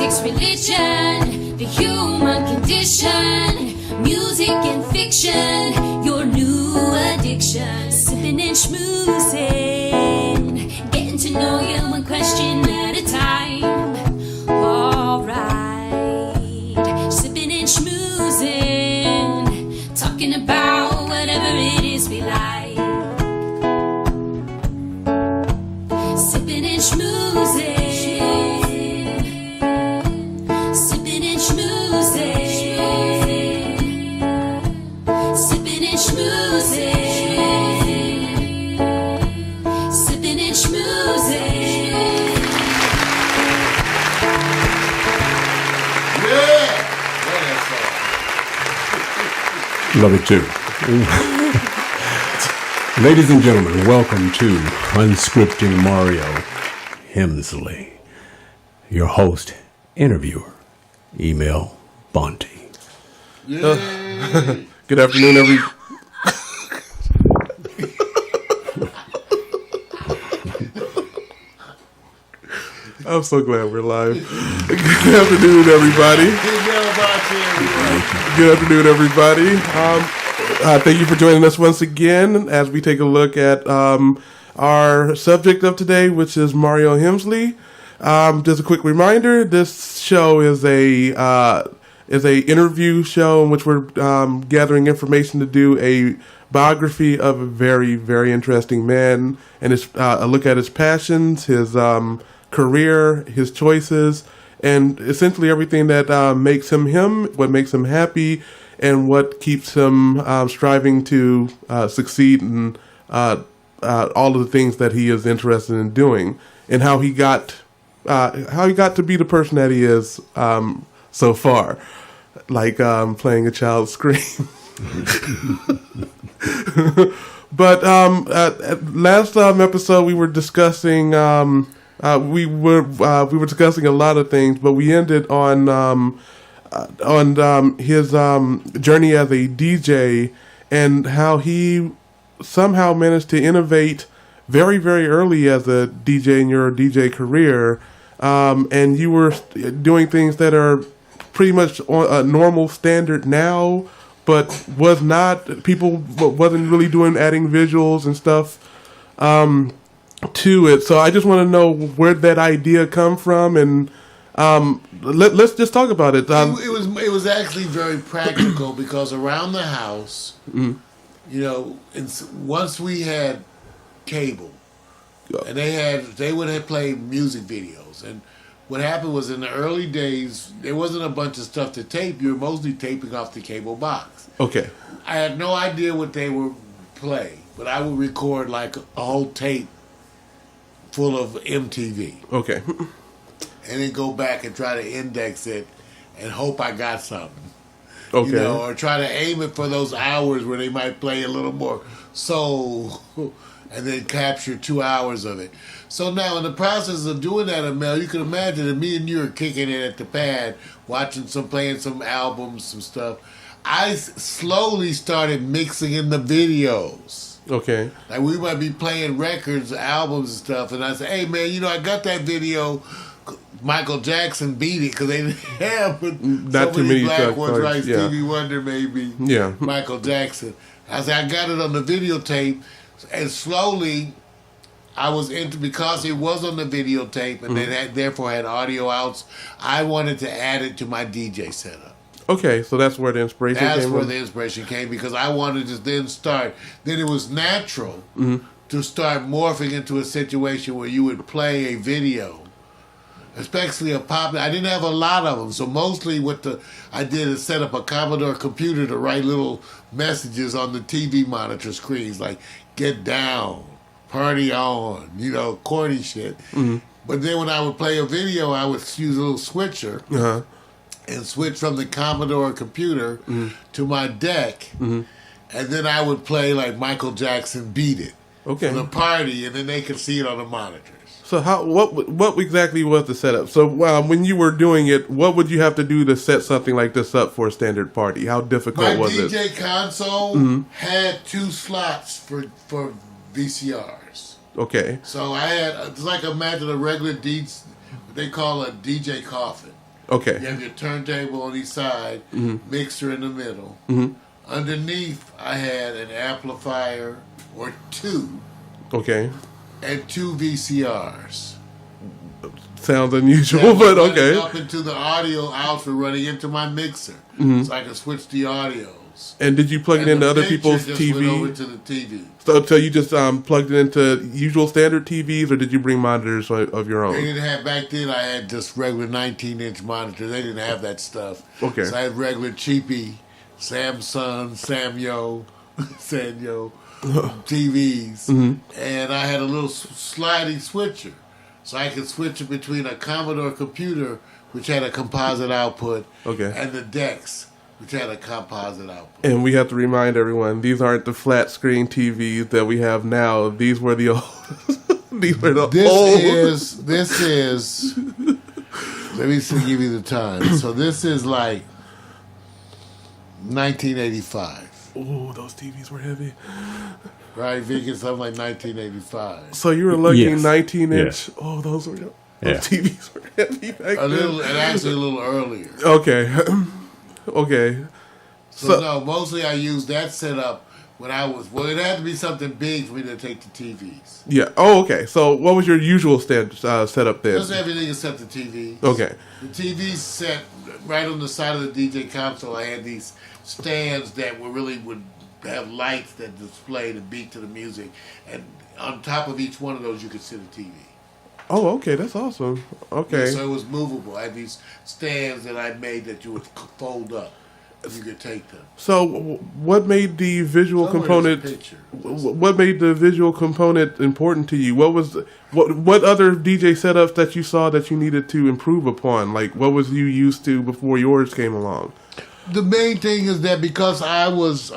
politics, religion, the human condition, music and fiction, your new addiction. Sipping and schmoozing, getting to know you one question at a time. Alright, sipping and schmoozing, talking about whatever it is we like. Sipping and schmoozing. Love it too. Ladies and gentlemen, welcome to Unscripting Mario Hemsley. Your host, interviewer, Emel Bonty. Good afternoon, I'm so glad we're live. Good afternoon, everybody. Good afternoon, everybody. Thank you for joining us once again as we take a look at our subject of today, which is Mario Hemsley. Just a quick reminder: this show is a interview show in which we're gathering information to do a biography of a very, very interesting man, and it's a look at his passions, his career, his choices, and essentially everything that makes him him, what makes him happy, and what keeps him striving to succeed in all of the things that he is interested in doing, and how he got to be the person that he is so far, like playing a child scream. But last episode we were discussing. We were discussing a lot of things, but we ended on his journey as a DJ and how he somehow managed to innovate very, very early as a DJ in your DJ career, and you were doing things that are pretty much a normal standard now, but was not. People wasn't really adding visuals and stuff to it. So I just want to know where that idea come from, and let's just talk about it. It was actually very practical because around the house, you know, once we had cable, and they would have played music videos, and what happened was in the early days there wasn't a bunch of stuff to tape. You were mostly taping off the cable box. Okay. I had no idea what they would play, but I would record like a whole tape full of MTV. Okay. And then go back and try to index it and hope I got something. Okay. You know, or try to aim it for those hours where they might play a little more soul and then capture 2 hours of it. So now in the process of doing that, Emel, you can imagine that me and you are kicking it at the pad, playing some albums, some stuff. I slowly started mixing in the videos. Okay. Like we might be playing records, albums and stuff, and I say, hey man, you know, I got that video. Michael Jackson beat it because they didn't have not too many black ones, right? Yeah. Stevie Wonder, maybe. Yeah. Michael Jackson. I said, I got it on the videotape, and slowly I was into, because it was on the videotape and therefore had audio outs, I wanted to add it to my DJ setup. Okay, so that's where the inspiration came from? That's where the inspiration came, because I wanted to then it was natural to start morphing into a situation where you would play a video, especially a pop. I didn't have a lot of them, so mostly I did is set up a Commodore computer to write little messages on the TV monitor screens, like, get down, party on, you know, corny shit. But then when I would play a video, I would use a little switcher. And switch from the Commodore computer to my deck, and then I would play like Michael Jackson Beat It for the party, and then they could see it on the monitors. So what exactly was the setup? So when you were doing it, what would you have to do to set something like this up for a standard party? How difficult was it? My DJ console had 2 slots for VCRs. Okay. So I had, it's like imagine a regular they call a DJ coffin. Okay. You have your turntable on each side, mixer in the middle. Underneath, I had an amplifier or two, Okay. and two VCRs. Sounds unusual, That was but running okay. up into the audio output, running into my mixer, so I could switch the audios. And did you plug it And into the other picture people's just went over TV? to the TV. So you just plugged it into usual standard TVs, or did you bring monitors of your They own? didn't have back then. I had just regular 19-inch monitors. They didn't have that stuff. Okay. So I had regular cheapy Samsung, Sanyo TVs, and I had a little sliding switcher, so I could switch it between a Commodore computer, which had a composite output, Okay. and the DeX, which had a composite output. And we have to remind everyone, these aren't the flat screen TVs that we have now. These were the old. These were the old. This is. Let me give you the time. So this is like 1985. Oh, those TVs were heavy. Right, Vic? It's something like 1985. So you were lucky, Yes. 19-inch. Yes. Oh, those Yeah. TVs were heavy back A little, then. and actually a little earlier. Okay. Okay. So no, mostly I used that setup when I was. Well, it had to be something big for me to take the TVs. Yeah. Oh, okay. So what was your usual setup there? Just everything except the TV. Okay. The TV set right on the side of the DJ console. I had these stands that would have lights that display the beat to the music, and on top of each one of those you could sit a TV. Oh, okay. That's awesome. Okay. Yeah, so it was movable. I had these stands that I made that you would fold up. You could take them. So what made the visual Somewhere there's a component? picture. What made the visual component important to you? What other DJ setups that you saw that you needed to improve upon? Like what was you used to before yours came along? The main thing is that because I was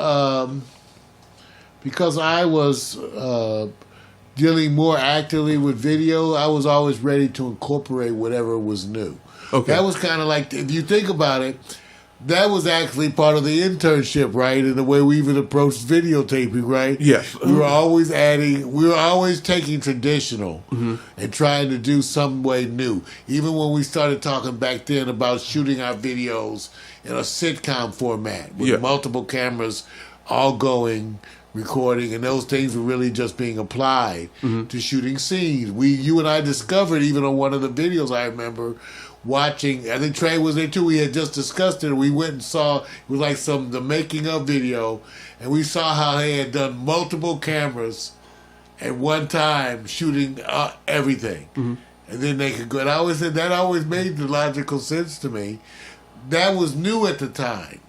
dealing more actively with video, I was always ready to incorporate whatever was new. Okay. That was kind of like, if you think about it, that was actually part of the internship, right? And the way we even approached videotaping, right? Yes. We were always taking traditional and trying to do some way new. Even when we started talking back then about shooting our videos in a sitcom format with multiple cameras all going, recording, and those things were really just being applied to shooting scenes. You and I discovered, even on one of the videos I remember watching, I think Trey was there too, we had just discussed it, and we went and saw, it was like the making of video, and we saw how they had done multiple cameras at one time shooting everything. And then they could go, and I always said that always made the logical sense to me. That was new at the time,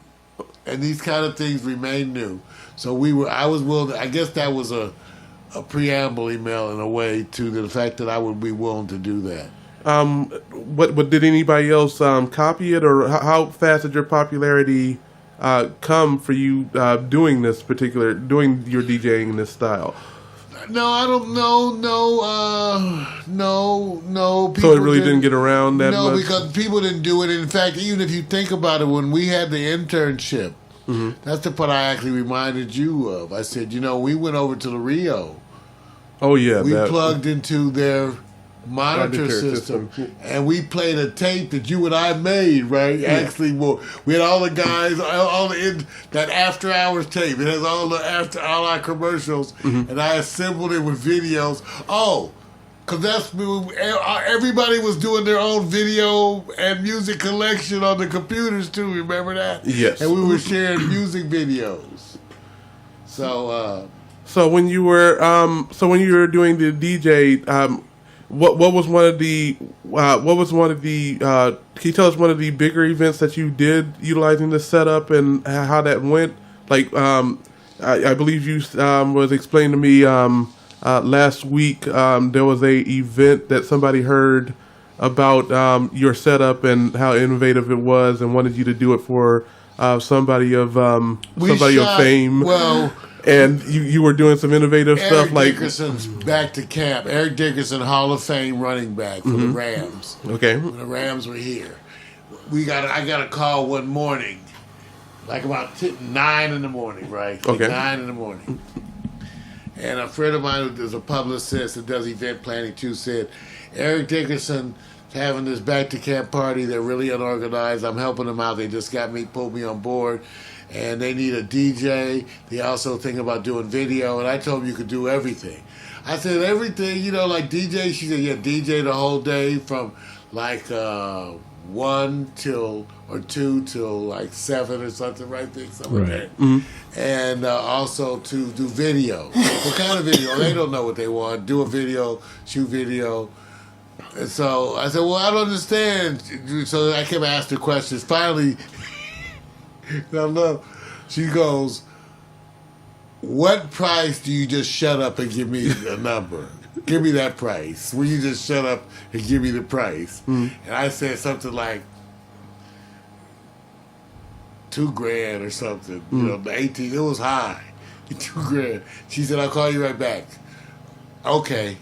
and these kind of things remain new. So I was willing. I guess that was a preamble email in a way to the fact that I would be willing to do that. What did anybody else copy it, or how fast did your popularity come for you doing your DJing in this style? No, I don't know. No. So it really didn't get around that much? No, because people didn't do it. In fact, even if you think about it, when we had the internship, that's the part I actually reminded you of. I said, we went over to the Rio. Oh, yeah. We plugged into their monitor system, and we played a tape that you and I made, right? Yeah. Actually, we had all the guys, that after hours tape. It has all our commercials, and I assembled it with videos. Oh, because everybody was doing their own video and music collection on the computers too. Remember that? Yes. And we were sharing music videos. So when you were doing the DJ, what was one of the can you tell us one of the bigger events that you did utilizing this setup and how that went? Like I believe you was explaining to me last week there was a event that somebody heard about your setup and how innovative it was and wanted you to do it for somebody of fame. Well. And you were doing some innovative stuff like Eric Dickerson's back to camp. Eric Dickerson, Hall of Fame running back for the Rams. Okay. When the Rams were here, I got a call one morning, like about 9 in the morning, right? Okay. 9 in the morning. And a friend of mine who's a publicist that does event planning too said, Eric Dickerson having this back to camp party. They're really unorganized. I'm helping them out. They just pulled me on board, and they need a DJ. They also think about doing video, and I told them you could do everything. I said everything, like DJ. She said, yeah, DJ the whole day from like 1 till or 2 till like 7 or something, right? Something like that. Mm-hmm. And also to do video. What kind of video? They don't know what they want. Do a video, shoot video. And so I said, well, I don't understand. So I kept asking questions. Finally, she goes, what price do you just shut up and give me a number? Give me that price. Will you just shut up and give me the price? Mm-hmm. And I said something like $2,000 or something. Mm-hmm. 18. It was high. $2,000. She said, I'll call you right back. Okay.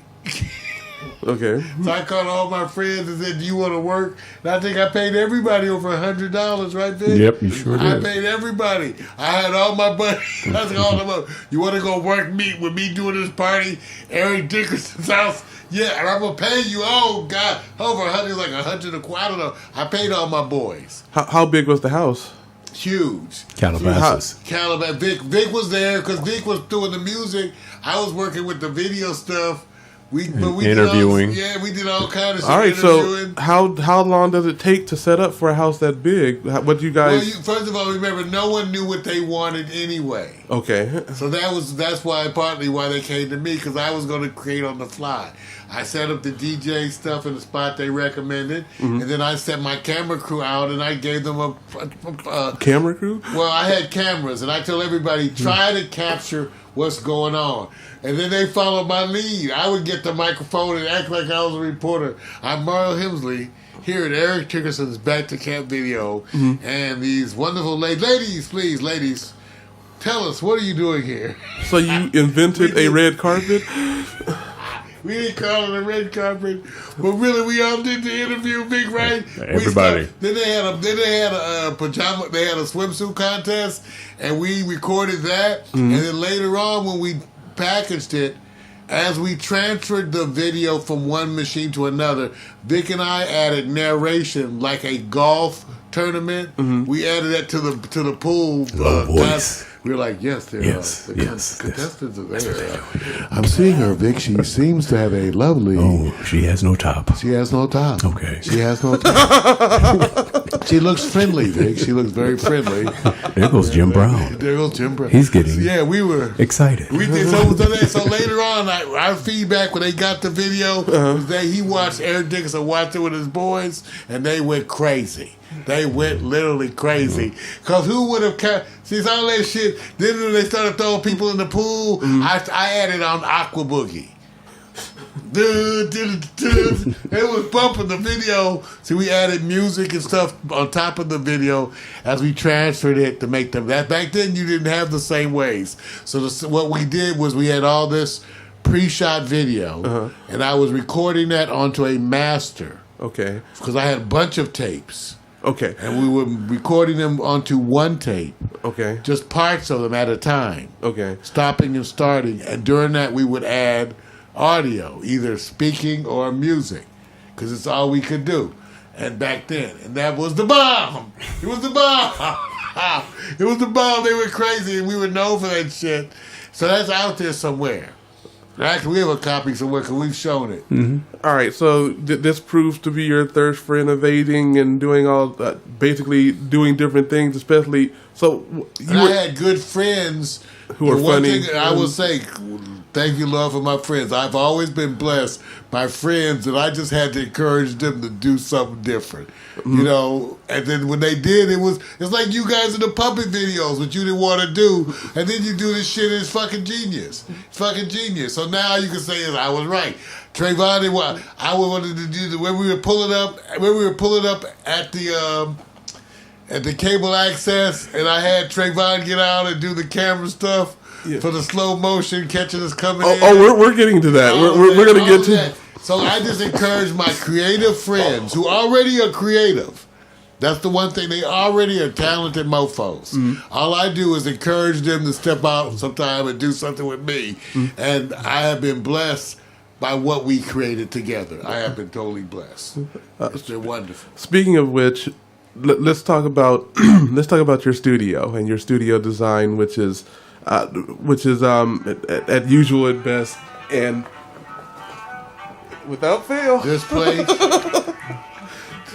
Okay. So I called all my friends and said, do you want to work? And I think I paid everybody over $100 right there. Yep, you sure did. I paid everybody. I had all my buddies. I was calling them up. You want to go work with me doing this party? Eric Dickerson's house? Yeah, and I'm going to pay you. Oh, God. Over 100, like 100 a quarter. I don't know. I paid all my boys. How big was the house? Huge. Calabasas. Vic was there because Vic was doing the music. I was working with the video stuff. We interviewing. We did all kinds of stuff. All right, interviewing. so how long does it take to set up for a house that big? What do you guys? Well, first of all, remember, no one knew what they wanted anyway. Okay. So that's partly why they came to me, because I was going to create on the fly. I set up the DJ stuff in the spot they recommended, and then I set my camera crew out, and I gave them a camera crew. Well, I had cameras, and I told everybody, try to capture what's going on. And then they followed my lead. I would get the microphone and act like I was a reporter. I'm Mario Hemsley here at Eric Dickerson's Back to Camp video. Mm-hmm. And these wonderful ladies, please, ladies, tell us, what are you doing here? So you invented a red carpet? We didn't call it a red carpet, but really we all did the interview, big right. Everybody. Then they had a pajama. They had a swimsuit contest, and we recorded that. Mm-hmm. And then later on, when we packaged it, as we transferred the video from one machine to another, Vic and I added narration like a golf tournament. Mm-hmm. We added that to the pool. Voice. We were like, yes, the contestants are there. Yes. I'm seeing her, Vic. She seems to have a lovely... Oh, she has no top. She has no top. Okay. She has no top. She looks friendly, Vic. She looks very friendly. There goes Jim Brown. There goes Jim Brown. He's getting we were excited. We did so later on, our feedback when they got the video was that he watched, Eric Dickerson watched it with his boys, and they went crazy. They went literally crazy. Because who would have... See, all that shit. Then when they started throwing people in the pool, I added on Aqua Boogie. It was bumping the video. See, we added music and stuff on top of the video as we transferred it to make them... That back then, you didn't have the same ways. So what we did was we had all this pre-shot video, and I was recording that onto a master. Okay. Because I had a bunch of tapes. Okay. And we were recording them onto one tape. Okay. Just parts of them at a time. Okay. Stopping and starting. And during that, we would add audio, either speaking or music, because it's all we could do. And back then. And that was the bomb. It was the bomb. It was the bomb. They were crazy, and we were known for that shit. So that's out there somewhere. Actually, we have a copy somewhere because we've shown it. Mm-hmm. All right, so this proves to be your thirst for innovating and doing basically doing different things, especially. So I had good friends who are funny. I will say, thank you, Lord, for my friends. I've always been blessed by friends, and I just had to encourage them to do something different. Mm-hmm. And then when they did, it's like you guys in the puppet videos, what you didn't want to do, and then you do this shit, and it's fucking genius. It's fucking genius. So now you can say, I was right. Trayvon, I wanted to do when we were pulling up at the cable access, and I had Trayvon get out and do the camera stuff for the slow motion, catching us coming in. Oh, we're getting to that. We're going to get to that. So I just encourage my creative friends who already are creative. That's the one thing. They already are talented mofos. Mm-hmm. All I do is encourage them to step out sometime and do something with me. Mm-hmm. And I have been blessed by what we created together. I have been totally blessed. It's been wonderful. Speaking of which, let's talk about your studio and your studio design, which is at usual at best and without fail. This place.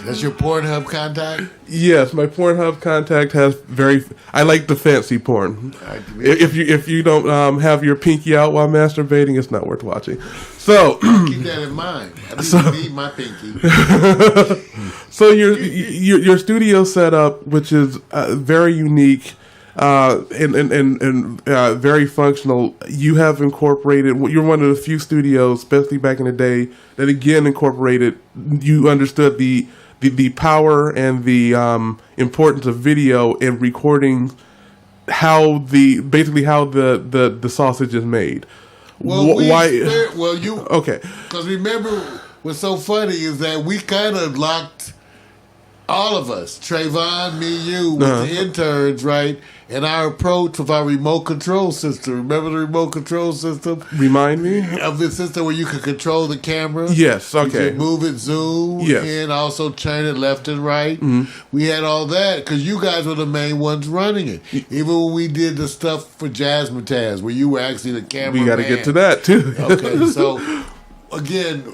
That's your Pornhub contact? Yes, my Pornhub contact has I like the fancy porn. If you don't have your pinky out while masturbating, it's not worth watching. So keep that in mind. I need my pinky. So your studio setup, which is very unique and very functional, you have incorporated. You're one of the few studios, especially back in the day, that again incorporated. You understood the power and the importance of video in recording how the sausage is made. Well, okay. Because remember, what's so funny is that we kind of locked all of us, Trayvon, me, you, with the interns, right? And our approach of our remote control system. Remember the remote control system? Remind me? Of the system where you could control the camera? Yes, okay. You could move it, zoom, and also turn it left and right. Mm-hmm. We had all that because you guys were the main ones running it. Even when we did the stuff for Jazzmatazz, where you were actually the cameraman. We got to get to that, too. Okay, so, again,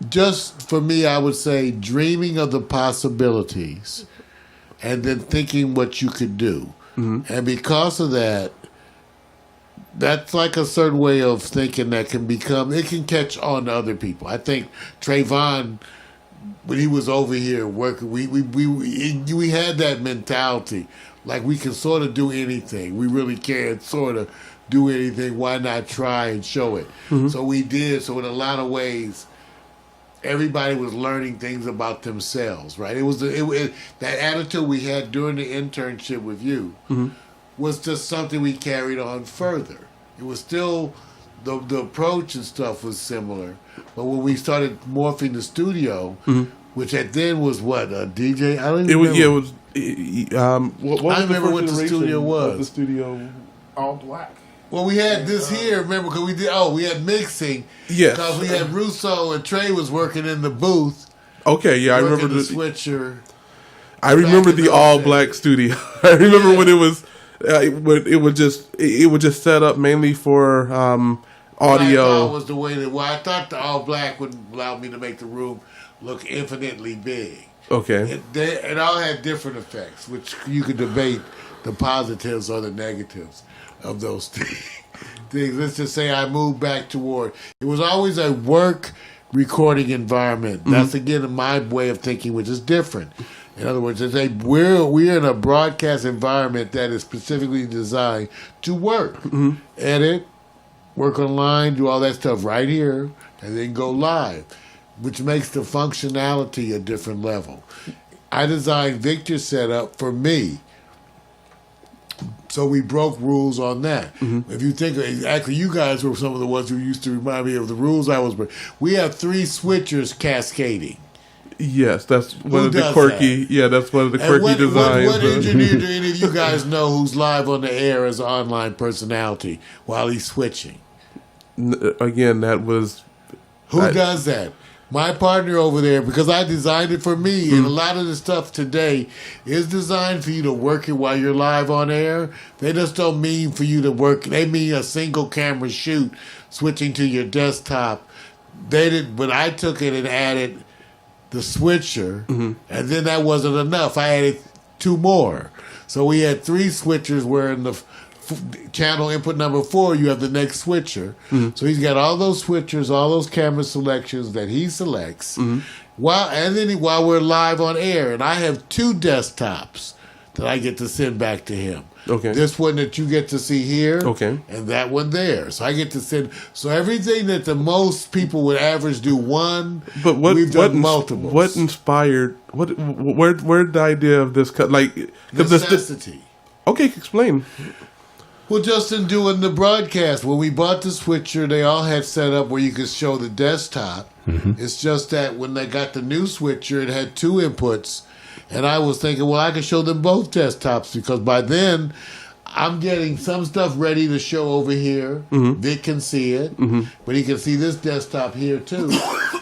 just for me, I would say dreaming of the possibilities and then thinking what you could do. Mm-hmm. And because of that, that's like a certain way of thinking that it can catch on to other people. I think Trayvon, when he was over here working, we had that mentality. Like we can sort of do anything. We really can sort of do anything. Why not try and show it? Mm-hmm. So we did. So in a lot of ways, everybody was learning things about themselves, right? It was that attitude we had during the internship with you was just something we carried on further. It was still the approach and stuff was similar, but when we started morphing the studio, which at then was what a DJ. I don't even remember. It was. What I remember what the studio was. The studio all black. Well, we had this here, remember, because we had mixing. Yes. Because we had Russo and Trey was working in the booth. Okay, yeah, I remember the switcher. I remember the all-black studio. I remember when it was, it would just set up mainly for audio. Was the way that, I thought the all-black would allow me to make the room look infinitely big. Okay. It all had different effects, which you could debate the positives or the negatives of those things. Let's just say I moved back toward. It was always a work recording environment. That's again my way of thinking, which is different. In other words, we're in a broadcast environment that is specifically designed to work, edit, work online, do all that stuff right here, and then go live, which makes the functionality a different level. I designed Victor's setup for me. So we broke rules on that. If you think, actually, you guys were some of the ones who used to remind me of the rules I was breaking. We have 3 switchers cascading. Yes, that's one of the quirky. That? Yeah, that's one of the quirky designs. What engineer do any of you guys know who's live on the air as an online personality while he's switching? Again, that was. Who does that? My partner over there, because I designed it for me, and a lot of the stuff today is designed for you to work it while you're live on air. They just don't mean for you to work. They mean a single camera shoot, switching to your desktop. But I took it and added the switcher, and then that wasn't enough. I added 2 more. So we had 3 switchers where in the channel input number 4, you have the next switcher. So he's got all those switchers, all those camera selections that he selects. While we're live on air, and I have 2 desktops that I get to send back to him. Okay. This one that you get to see here, okay, and that one there. So I get to send. So everything that the most people would average do one, but we've done multiple. What inspired? Where did the idea of this necessity? Okay, explain. Well, just in doing the broadcast, when we bought the switcher, they all had set up where you could show the desktop. It's just that when they got the new switcher, it had 2 inputs. And I was thinking, well, I could show them both desktops because by then I'm getting some stuff ready to show over here. Vic can see it, but he can see this desktop here too,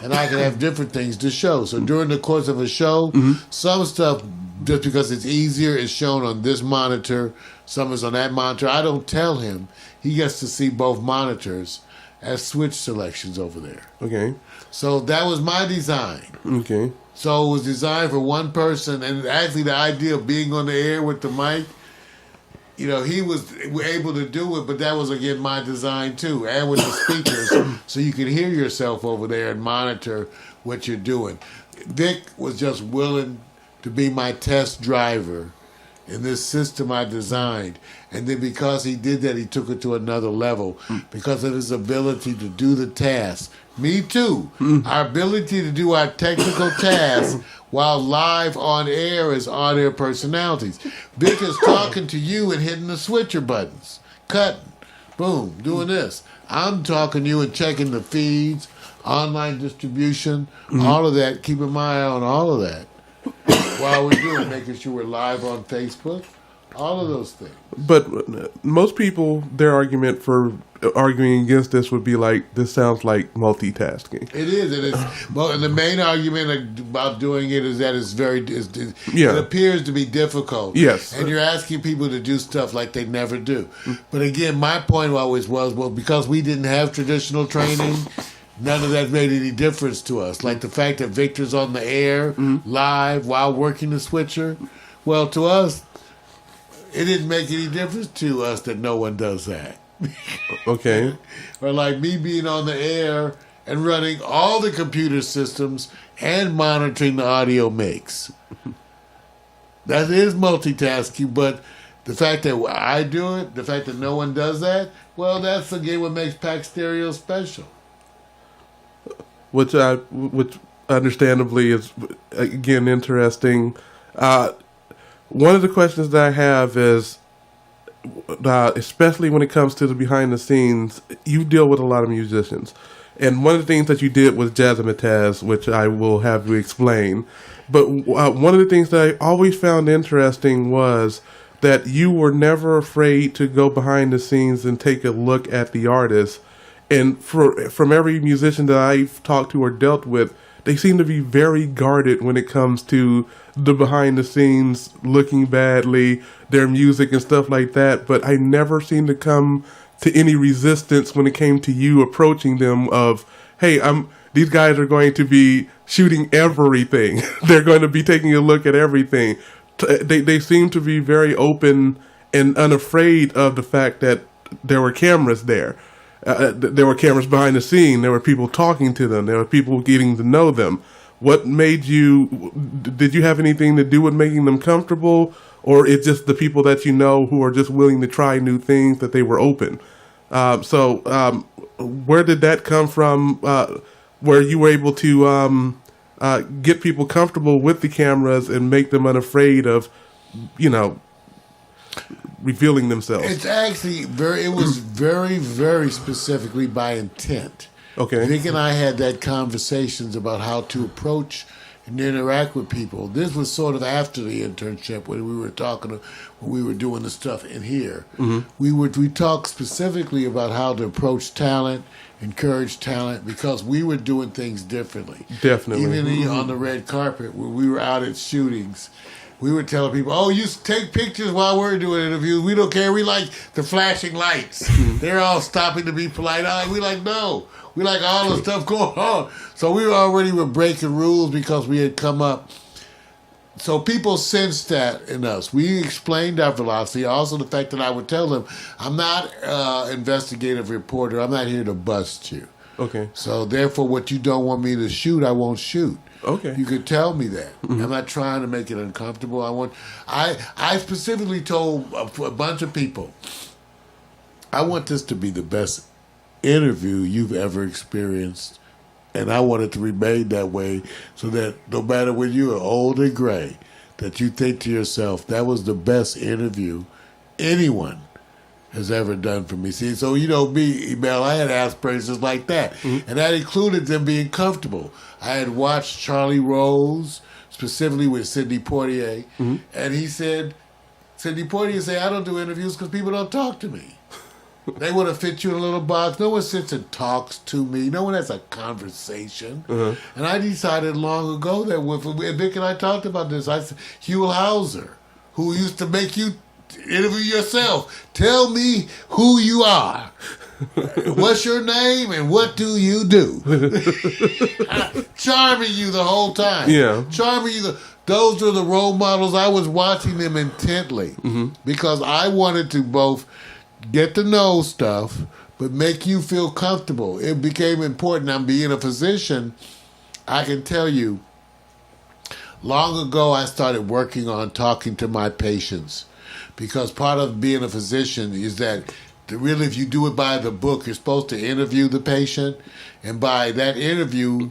and I can have different things to show. So during the course of a show, some stuff, just because it's easier, is shown on this monitor, some is on that monitor. I don't tell him. He gets to see both monitors as switch selections over there. Okay. So that was my design. Okay. So it was designed for one person, and actually the idea of being on the air with the mic, he was able to do it, but that was, again, my design too, and with the speakers, so you can hear yourself over there and monitor what you're doing. Vic was just willing to be my test driver in this system I designed. And then because he did that, he took it to another level because of his ability to do the task. Me too. Our ability to do our technical tasks while live on air as on-air personalities. Vic is talking to you and hitting the switcher buttons. Cutting. Boom. Doing this. I'm talking to you and checking the feeds, online distribution, all of that, keeping my eye on all of that. While we're doing, making sure we're live on Facebook, all of those things. But most people, their argument for arguing against this would be like, this sounds like multitasking. It is, and and the main argument about doing it is that it appears to be difficult. Yes, and you're asking people to do stuff like they never do. But again, my point always was, because we didn't have traditional training. None of that made any difference to us. Like the fact that Victor's on the air live while working the switcher. Well, to us, it didn't make any difference to us that no one does that. Okay. Or like me being on the air and running all the computer systems and monitoring the audio mix. That is multitasking, but the fact that I do it, the fact that no one does that, well, that's again what makes Pax Stereo special. Which understandably is, again, interesting. One of the questions that I have is, especially when it comes to the behind the scenes, you deal with a lot of musicians. And one of the things that you did was jazzmatazz, which I will have you explain. But one of the things that I always found interesting was that you were never afraid to go behind the scenes and take a look at the artist. And from every musician that I've talked to or dealt with, they seem to be very guarded when it comes to the behind the scenes, looking badly, their music and stuff like that. But I never seemed to come to any resistance when it came to you approaching them of, hey, these guys are going to be shooting everything. They're going to be taking a look at everything. They seem to be very open and unafraid of the fact that there were cameras there. There were cameras behind the scene. There were people talking to them. There were people getting to know them. What made you? Did you have anything to do with making them comfortable, or it's just the people that you know who are just willing to try new things that they were open? So where did that come from? Where you were able to get people comfortable with the cameras and make them unafraid of, revealing themselves? It's actually it was very, very specifically by intent. Okay. Vic and I had that conversations about how to approach and interact with people. This was sort of after the internship when we were doing the stuff in here. Mm-hmm. We talked specifically about how to approach talent, encourage talent, because we were doing things differently. Definitely. Even on the red carpet, when we were out at shootings, we were telling people, oh, you take pictures while we're doing interviews. We don't care. We like the flashing lights. They're all stopping to be polite. We like, no. We like all the stuff going on. So we were breaking rules because we had come up. So people sensed that in us. We explained our philosophy. Also the fact that I would tell them, I'm not an investigative reporter. I'm not here to bust you. Okay. So therefore, what you don't want me to shoot, I won't shoot. Okay. You could tell me that. Mm-hmm. I'm not trying to make it uncomfortable. I specifically told a bunch of people, I want this to be the best interview you've ever experienced, and I want it to remain that way, so that no matter when you are old and gray, that you think to yourself, that was the best interview anyone has ever done for me. See, so me, Emel, I had aspirations like that. Mm-hmm. And that included them being comfortable. I had watched Charlie Rose, specifically with Sidney Poitier, mm-hmm. and he said, Sidney Poitier say, I don't do interviews because people don't talk to me. They want to fit you in a little box. No one sits and talks to me. No one has a conversation. And I decided long ago that with Vic and I talked about this. I said, Hugh Hauser, who used to make you interview yourself. Tell me who you are. What's your name and what do you do? Charming you the whole time. Yeah. Charming you. Those are the role models. I was watching them intently because I wanted to both get to know stuff, but make you feel comfortable. It became important. I'm being a physician. I can tell you, long ago I started working on talking to my patients because part of being a physician is that really, if you do it by the book, you're supposed to interview the patient, and by that interview,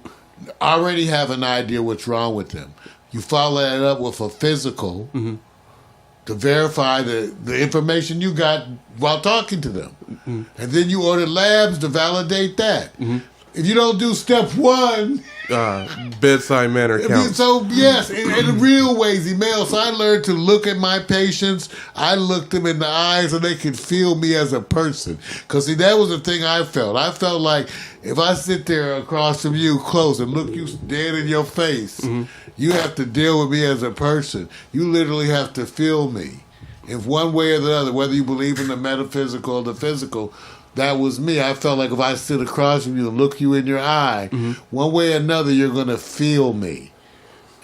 already have an idea what's wrong with them. You follow that up with a physical to verify the information you got while talking to them. And then you order labs to validate that. If you don't do step one... bedside manner counts. So, yes, in real ways, Emel. So I learned to look at my patients. I looked them in the eyes and they could feel me as a person. Because, see, that was the thing I felt. I felt like if I sit there across from you close and look you dead in your face, you have to deal with me as a person. You literally have to feel me. In one way or the other, whether you believe in the metaphysical or the physical, that was me. I felt like if I sit across from you and look you in your eye, one way or another, you're going to feel me.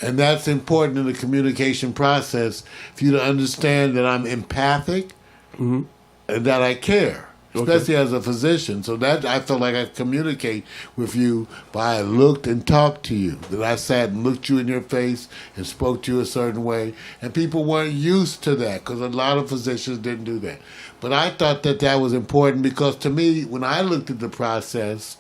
And that's important in the communication process for you to understand that I'm empathic and that I care, especially as a physician. So that I felt like I communicate with you by I looked and talked to you, that I sat and looked you in your face and spoke to you a certain way. And people weren't used to that because a lot of physicians didn't do that. But I thought that that was important because to me, when I looked at the process,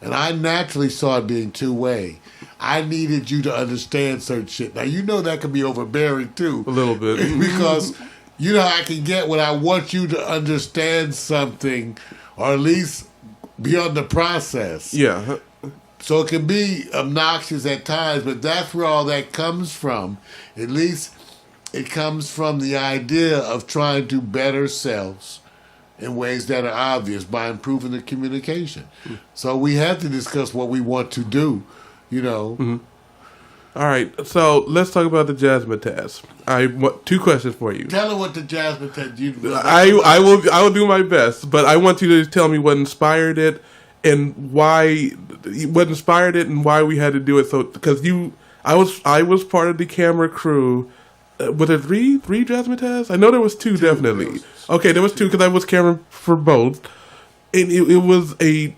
and I naturally saw it being two-way, I needed you to understand certain shit. Now, you know that can be overbearing, too. A little bit. Because you know I can get when I want you to understand something, or at least be on the process. Yeah. So it can be obnoxious at times, but that's where all that comes from. At least it comes from the idea of trying to better selves in ways that are obvious by improving the communication. So we have to discuss what we want to do, you know. All right, so let's talk about the Jasmine test. I want 2 questions for you. Tell her what the Jasmine test. I will do my best, but I want you to tell me what inspired it and why. What inspired it and why we had to do it. So because I was part of the camera crew. Were there three Jasmine tests? I know there was 2 definitely. Okay, there was 2 because I was camera for both, and it was a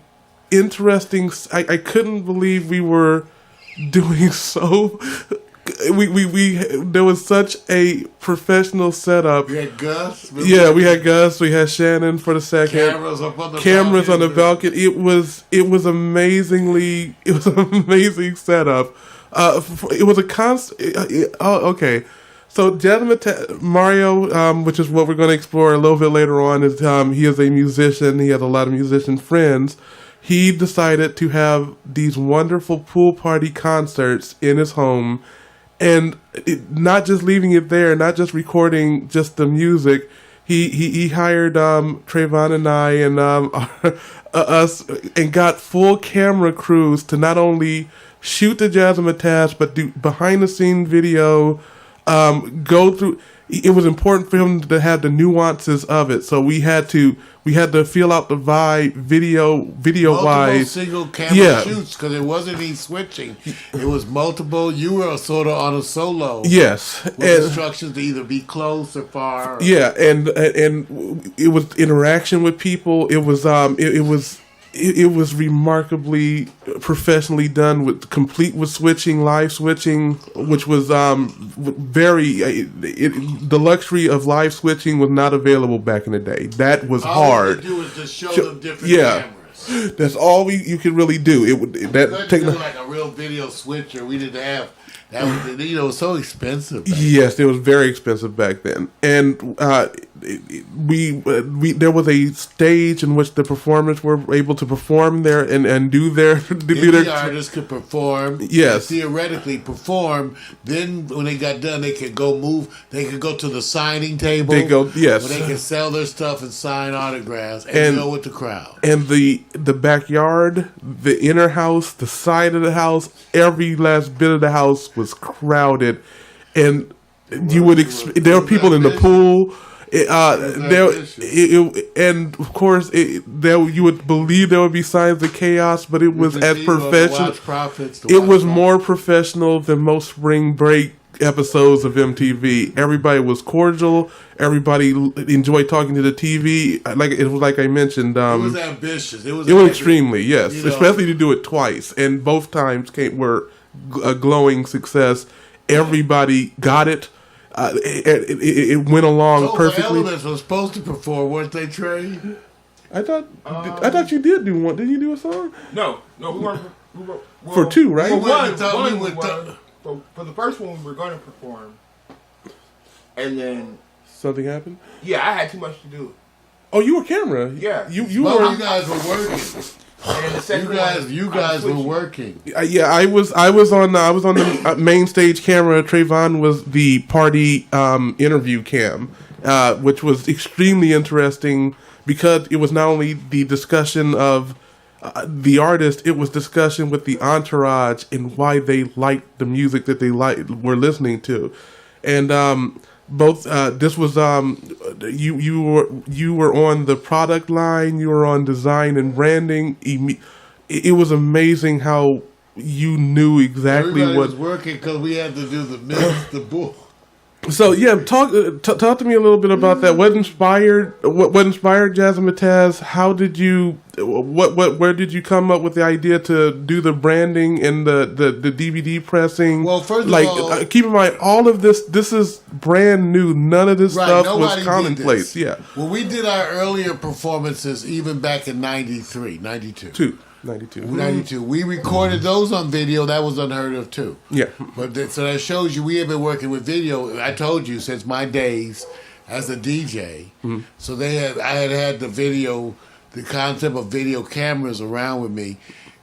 interesting. I couldn't believe we were doing so. We there was such a professional setup. We had Gus. Yeah, we had Gus. We had Shannon for the second. Cameras on the balcony. It was amazingly. It was an amazing setup. It was a constant. Okay. So Jasmine Mario, which is what we're going to explore a little bit later on, is he is a musician. He has a lot of musician friends. He decided to have these wonderful pool party concerts in his home, and not just leaving it there, not just recording just the music. He hired Trayvon and I and us and got full camera crews to not only shoot the Jasmine task but do behind the scene video. Go through. It was important for him to have the nuances of it, so we had to feel out the vibe, video wise. Single camera shoots because it wasn't any switching. It was multiple. You were sort of on a solo. Yes, with instructions to either be close or far. Yeah, and it was interaction with people. It was remarkably professionally done, with switching, live switching, which was the luxury of live switching was not available back in the day. That was hard. All you could do was just show them different cameras. That's all you could really do. We couldn't do like a real video switcher. We didn't have. That was, it was so expensive. Yes, it was very expensive back then. And there was a stage in which the performers were able to perform there and do their the artists could perform. Yes, theoretically perform. Then when they got done, they could go move. They could go to the signing table. They go where they can sell their stuff and sign autographs and go with the crowd. And the backyard, the inner house, the side of the house, every last bit of the house was crowded, and there were people in the pool. And of course, you would believe there would be signs of chaos, but it was as professional. It was more professional than most spring break episodes of MTV. Everybody was cordial. Everybody enjoyed talking to the TV. Like I mentioned, it was ambitious. It was extremely, yes, especially to do it twice, and both times were a glowing success. Everybody got it. It went along perfectly. The Elements was supposed to perform, weren't they, Trey? I thought you did do one. Did you do a song? No, we weren't. For two, right? For the first one, we were going to perform, and then something happened. Yeah, I had too much to do. Oh, you were camera. Yeah, you guys were working. You guys were working. Yeah, I was on the main stage camera. Trayvon was the party interview cam, which was extremely interesting because it was not only the discussion of the artist, it was discussion with the entourage and why they liked the music that they were listening to, and both this was you were on the product line, you were on design and branding. It was amazing how you knew exactly Everybody what was working because we had to do the myth, the bull. So yeah, talk to me a little bit about that. What inspired Jasmine Mataz? How did you where did you come up with the idea to do the branding and the DVD pressing? Well, first of all, keep in mind all of this is brand new. None of this stuff was commonplace. Yeah. Well, we did our earlier performances even back in 93, 92. 92. We recorded those on video. That was unheard of too. Yeah. But so that shows you we have been working with video. I told you since my days as a DJ. Mm-hmm. So I had the video, the concept of video cameras around with me.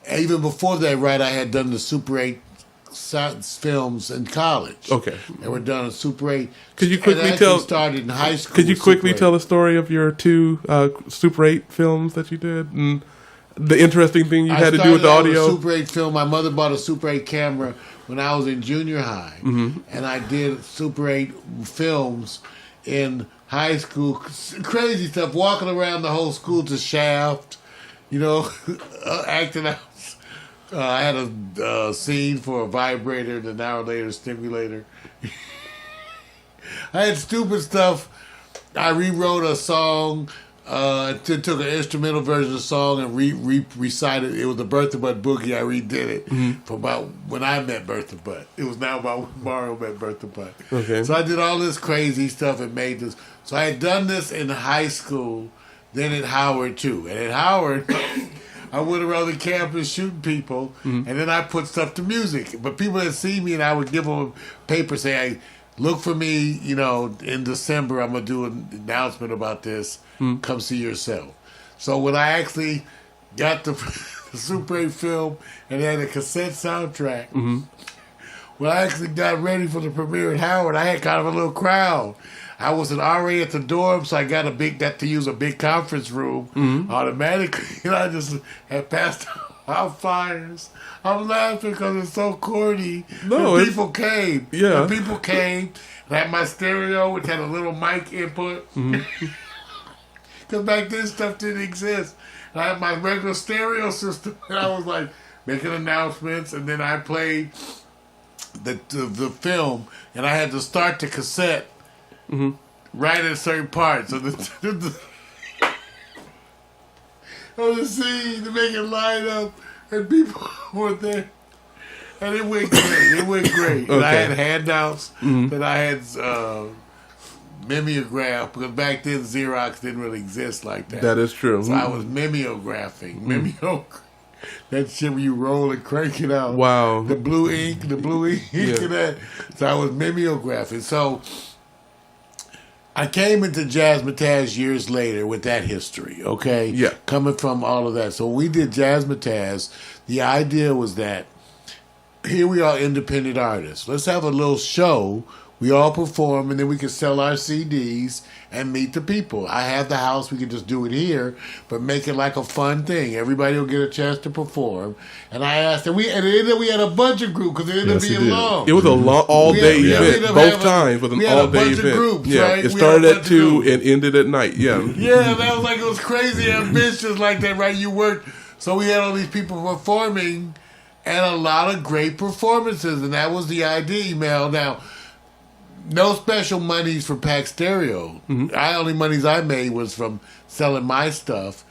Even before that, right, I had done the Super 8 films in college. Okay. They were done on Super 8. Could you quickly started in high school. Could you quickly tell the story of your two Super 8 films that you did and the interesting thing you had to do with the audio? With a Super 8 film. My mother bought a Super 8 camera when I was in junior high, and I did Super 8 films in high school. Crazy stuff, walking around the whole school to Shaft, acting out. I had a scene for a vibrator, and an hour later, a stimulator. I had stupid stuff. I rewrote a song. Took an instrumental version of the song and recited. It was the Bertha Butt Boogie. I redid it for about when I met Bertha Butt. It was now about when Mario met Bertha Butt. Okay. So I did all this crazy stuff and made this. So I had done this in high school, then at Howard too. And at Howard, I went around the campus shooting people, and then I put stuff to music. But people had seen me, and I would give them a paper saying, look for me, in December, I'm going to do an announcement about this. Come see yourself. So when I actually got the Super 8 film and had a cassette soundtrack, when I actually got ready for the premiere at Howard, I had kind of a little crowd. I was an RA at the dorm, so I got to use a big conference room automatically. And I just had passed out flyers. I'm laughing because it's so corny. No, and people came. Yeah. And people came. I had my stereo, which had a little mic input. Because back then stuff didn't exist. And I had my regular stereo system, and I was like making announcements, and then I played the film, and I had to start the cassette right at certain parts. So the scene to make it line up, and people were there. And it went great. Okay. And I had handouts that I had mimeographed, because back then Xerox didn't really exist like that. That is true. So I was mimeographing. That shit where you roll and crank it out. Wow. The blue ink and that. So I was mimeographing. So I came into Jazzmatazz years later with that history, okay? Yeah. Coming from all of that. So when we did Jazzmatazz, the idea was that here we are independent artists. Let's have a little show. We all perform, and then we can sell our CDs and meet the people. I have the house. We can just do it here, but make it like a fun thing. Everybody will get a chance to perform. And I asked, and it ended up, we had a bunch of groups because it ended up Yes, it being did. long. It was a all-day We event. ended up Both having- times was an we had a all-day bunch of event. groups, Yeah, right? it We started had a at bunch of 2 groups. and ended at night. Yeah. Yeah, that was like, it was crazy ambitious like that, right? You worked, so we had all these people performing and a lot of great performances, and that was the idea, Mel. Now, no special monies for Pax Stereo. Only monies I made was from selling my stuff.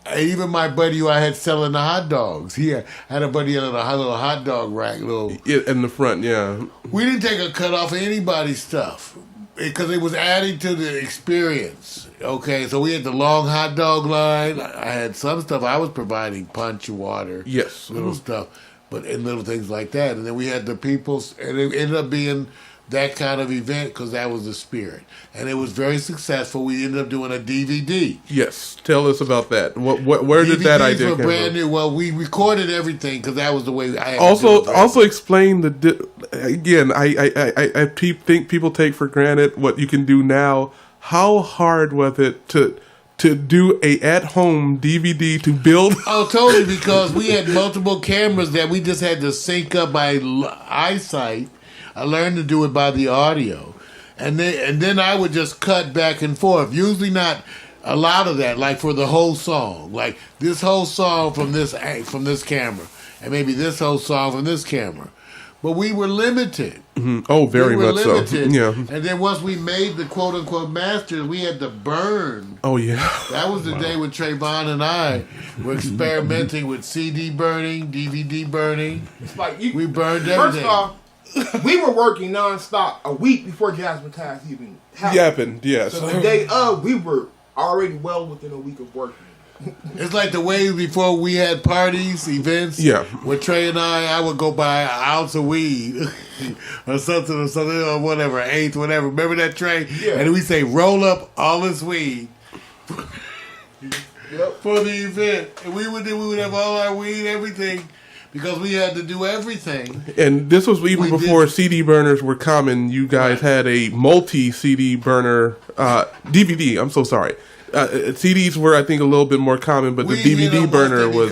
And even my buddy who I had selling the hot dogs. He had a buddy in a little hot dog rack. In the front, yeah. We didn't take a cut off of anybody's stuff because it was adding to the experience. Okay, so we had the long hot dog line. I had some stuff I was providing, punch, water, Yes. little stuff, and little things like that. And then we had the people, and it ended up being that kind of event because that was the spirit. And it was very successful. We ended up doing a DVD. Yes. Tell us about that. Where did that DVDs idea were come brand from? new. Well, we recorded everything because that was the way I had to do it. Also explain again. I think people take for granted what you can do now. How hard was it to do a at-home DVD to build? Oh, totally, because we had multiple cameras that we just had to sync up by eyesight. I learned to do it by the audio. And then I would just cut back and forth. Usually not a lot of that, like for the whole song. Like this whole song from this camera. And maybe this whole song from this camera. But we were limited. Oh, very We were much so. limited. Yeah. And then once we made the quote-unquote masters, we had to burn. Oh, yeah. That was the day when Trayvon and I were experimenting with CD burning, DVD burning. It's like We burned everything. First off, we were working nonstop a week before Jazzmatazz even happened. Yes. So the day of, we were already well within a week of working. It's like the way before we had parties, events. Yeah. With Trey and I would go buy an ounce of weed or something or whatever, an eighth, whatever. Remember that, Trey? Yeah. And we say, roll up all this weed for the event. And we would have all our weed, everything, because we had to do everything. And this was even We before did- CD burners were common. You guys had a multi-CD burner, DVD. I'm so sorry. CDs were, I think, a little bit more common, but the DVD burner was...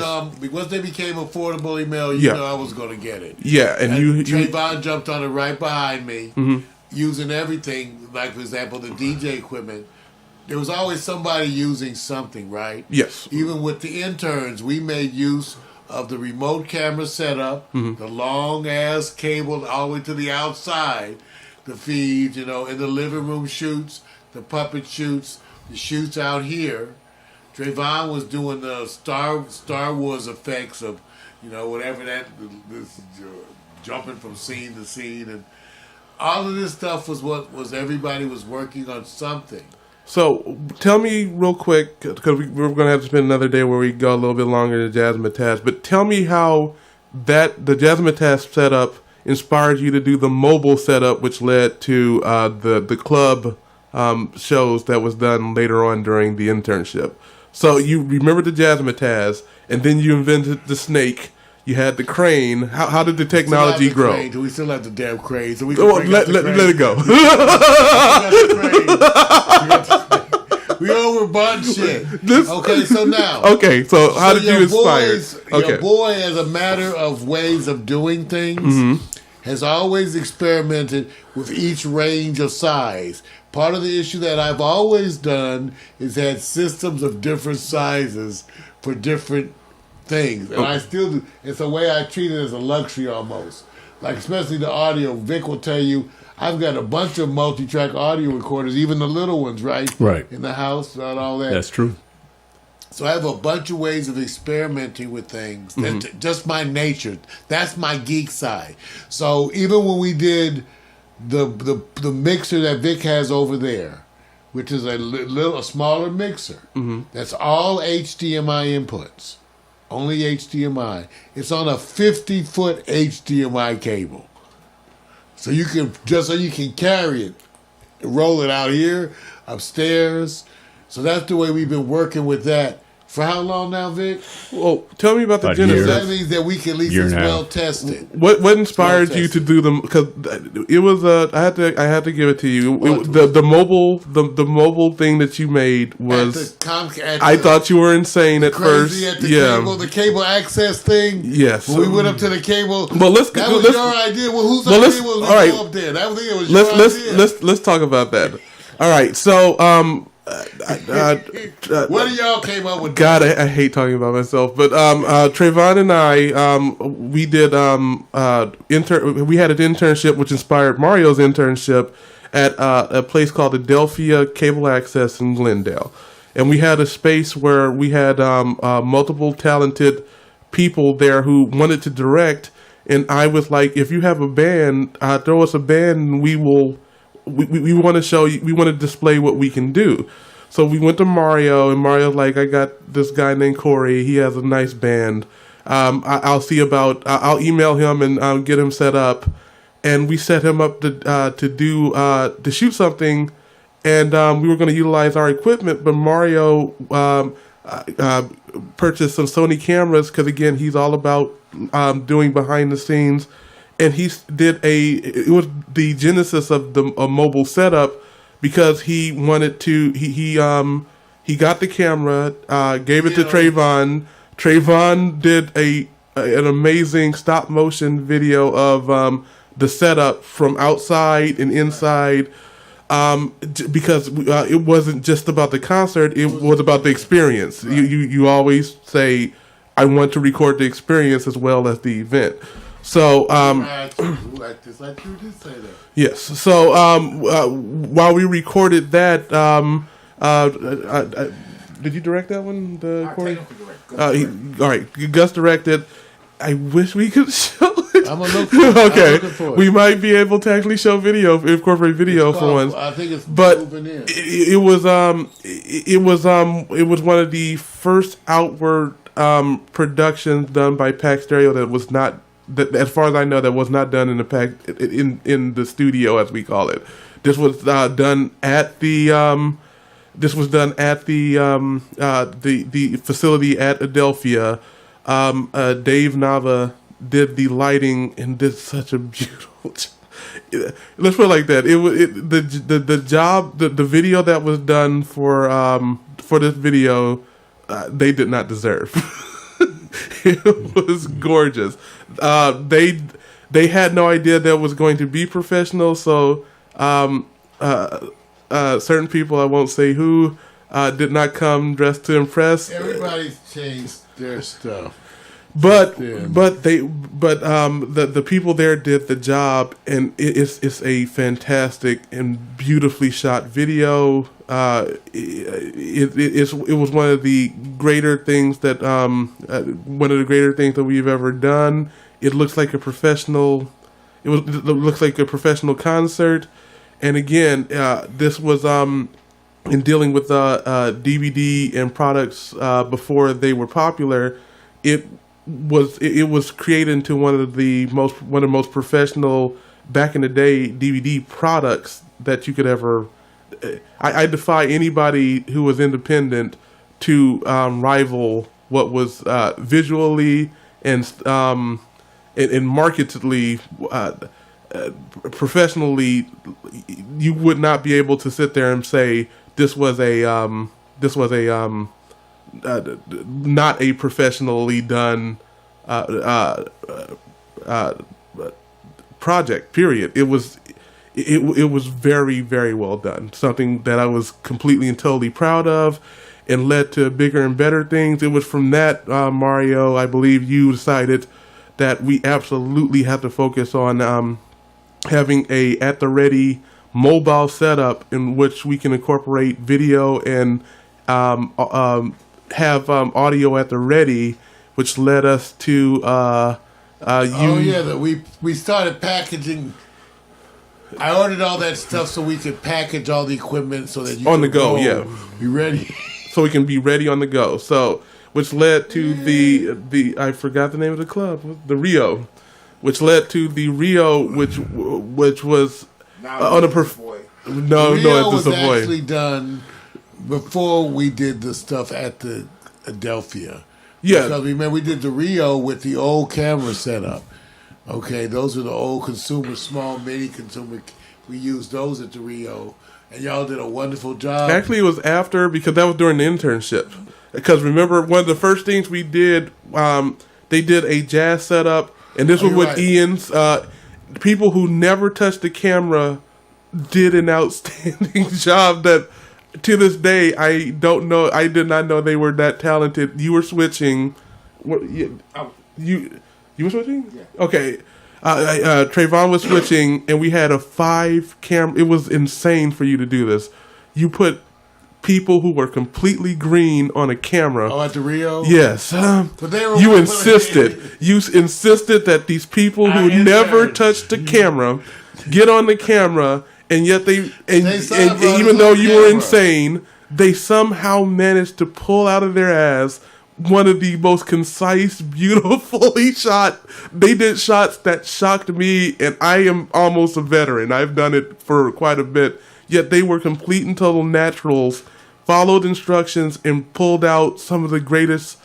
Once they became affordable, email, you Yeah. know I was going to get it. Yeah, and you Trayvon jumped on it right behind me, using everything. Like, for example, the DJ equipment. There was always somebody using something, right? Yes. Even with the interns, we made use of the remote camera setup, the long-ass cable all the way to the outside, the feeds, in the living room shoots, the puppet shoots, the shoots out here. Trayvon was doing the Star Wars effects of, whatever this jumping from scene to scene, and all of this stuff was what everybody was working on something. So tell me real quick, because we're going to have to spend another day where we go a little bit longer to Jazzmatazz, but tell me how the Jazzmatazz setup inspired you to do the mobile setup, which led to the club shows that was done later on during the internship. So you remember the Jazzmatazz, and then you invented the snake. You had the crane. How did the technology grow? We still have the damn crane, so we can Let it go. We overbought shit. Okay, so how did you inspire? Your boy, as a matter of ways of doing things, has always experimented with each range of size. Part of the issue that I've always done is had systems of different sizes for different things. And I still do. It's a way I treat it as a luxury almost. Like, especially the audio. Vic will tell you, I've got a bunch of multi-track audio recorders, even the little ones, right? Right. In the house and all that. That's true. So I have a bunch of ways of experimenting with things. That's just my nature. That's my geek side. So even when we did the mixer that Vic has over there, which is a smaller mixer, that's all HDMI inputs. Only HDMI. It's on a 50-foot HDMI cable. So you can carry it roll it out here, upstairs. So that's the way we've been working with that. For how long now, Vic? Well, tell me about the About a year. genesis. That means that we can at least Year it's now. well tested. What inspired you to do them? Because it was I had to give it to you. The mobile thing that you made was. I thought you were insane at first. At the Yeah. cable, the cable access thing. Yes. When we went up to the cable. Well, let's that was let's, your idea. Well, whose well, let's- idea was all right. go up there? That was it. Was your idea. Let's talk about that. All right. So What do y'all came up with? God, I hate talking about myself, but Trayvon and I, we did we had an internship which inspired Mario's internship at a place called Adelphia Cable Access in Glendale, and we had a space where we had multiple talented people there who wanted to direct, and I was like, if you have a band, throw us a band, and we will. We want to show you. We want to display what we can do. So we went to Mario, and Mario's like, I got this guy named Corey. He has a nice band. I'll see about. I'll email him and get him set up. And we set him up to shoot something, and we were going to utilize our equipment. But Mario purchased some Sony cameras because again, he's all about doing behind the scenes. And it was the genesis of a mobile setup because he wanted to, he got the camera, gave it to Trayvon. Trayvon did an amazing stop motion video of the setup from outside and inside because it wasn't just about the concert, it was about the experience. Right. You always say, I want to record the experience as well as the event. So, yes. So, while we recorded that, did you direct that one? All right. Gus directed. I wish we could show it. I'm gonna look for it. Okay. I'm looking for it. We might be able to actually show video, incorporate video for once. I think it's but moving in. It was one of the first outward productions done by Pax Stereo that was not. That, as far as I know, that was not done in the in the studio, as we call it. This was done at the the facility at Adelphia. Dave Nava did the lighting and did such a beautiful. Let's put it like that. The video that was done for this video, they did not deserve. It was gorgeous. They had no idea that was going to be professional. So certain people, I won't say who, did not come dressed to impress. Everybody's changed their stuff. But the people there did the job, and it's a fantastic and beautifully shot video. It was one of the greater things that we've ever done. It looks like a professional. It looks like a professional concert, and again, this was in dealing with DVD and products before they were popular. It was created into one of the most professional back in the day DVD products that you could ever. I defy anybody who was independent to rival what was visually and marketedly, professionally. You would not be able to sit there and say this was not a professionally done project. Period. It was very, very well done. Something that I was completely and totally proud of, and led to bigger and better things. It was from that, Mario, I believe you decided that we absolutely have to focus on having a at the ready mobile setup in which we can incorporate video and have audio at the ready, which led us to we started packaging. I ordered all that stuff so we could package all the equipment so that you on the go, be ready. So we can be ready on the go. So, which led to the I forgot the name of the club, the Rio, which led to the Rio, which was on a No, Rio it's was a boy. actually done before we did the stuff at the Adelphia. Yeah. Because remember, we did the Rio with the old camera setup. Okay, those are the old consumer, small mini consumer. We used those at the Rio, and y'all did a wonderful job. Actually, it was after, because that was during the internship. Because remember, one of the first things we did, they did a jazz setup, and this was with right. Ian's. People who never touched the camera did an outstanding job that, to this day, I did not know they were that talented. You were switching. What, you were switching? Yeah. Okay. Trayvon was switching, and we had a 5 camera. It was insane for you to do this. You put people who were completely green on a camera. Oh, at the Rio? Yes. But they were You insisted that these people who never touched the camera get on the camera, and yet they even though you were insane, they somehow managed to pull out of their ass one of the most concise, beautifully shot. They did shots that shocked me, and I am almost a veteran. I've done it for quite a bit. Yet they were complete and total naturals, followed instructions, and pulled out some of the greatest.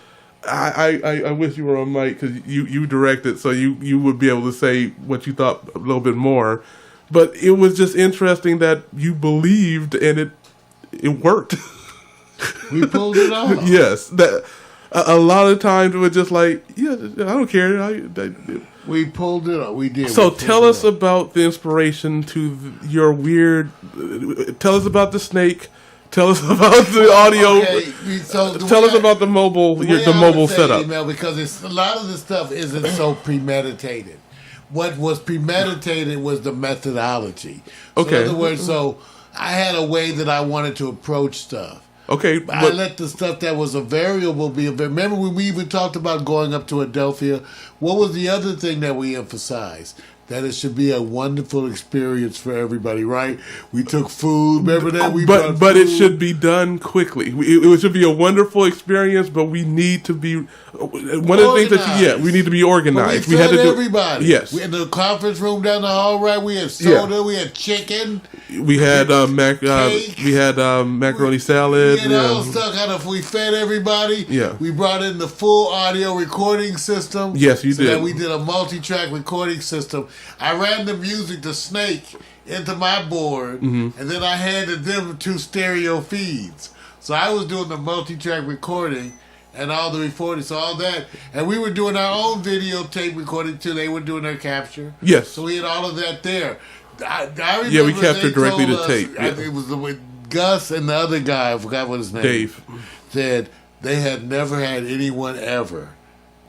I wish you were on mic because you directed, so you would be able to say what you thought a little bit more. But it was just interesting that you believed, and it worked. We pulled it off. Yes, that. A lot of times it was just like, yeah, I don't care. We pulled it up. We did. So tell us about the inspiration to your weird. Tell us about the snake. Tell us about the audio. Okay, so tell us about the mobile setup. Email, because a lot of the stuff isn't so premeditated. What was premeditated was the methodology. So Okay. in other words, so I had a way that I wanted to approach stuff. Okay, I let the stuff that was a variable be a variable. Remember when we even talked about going up to Adelphia? What was the other thing that we emphasized? That it should be a wonderful experience for everybody, right? We took food. Remember that? But it should be done quickly. It should be a wonderful experience, but we need to be one of the things we need to be organized. We had to do everybody. Yes, we in the conference room down the hall, right? We had soda, we had chicken, we had macaroni salad. We had all stuff. We fed everybody. Yeah, we brought in the full audio recording system. Yes, you did. That we did a multi-track recording system. I ran the music, the snake, into my board, and then I handed them 2 stereo feeds. So I was doing the multi-track recording and all the recording, so all that. And we were doing our own videotape recording, too. They were doing their capture. Yes. So we had all of that there. I remember we captured directly to tape. Yeah. It was Gus and the other guy, I forgot what his name Dave. Said they had never had anyone ever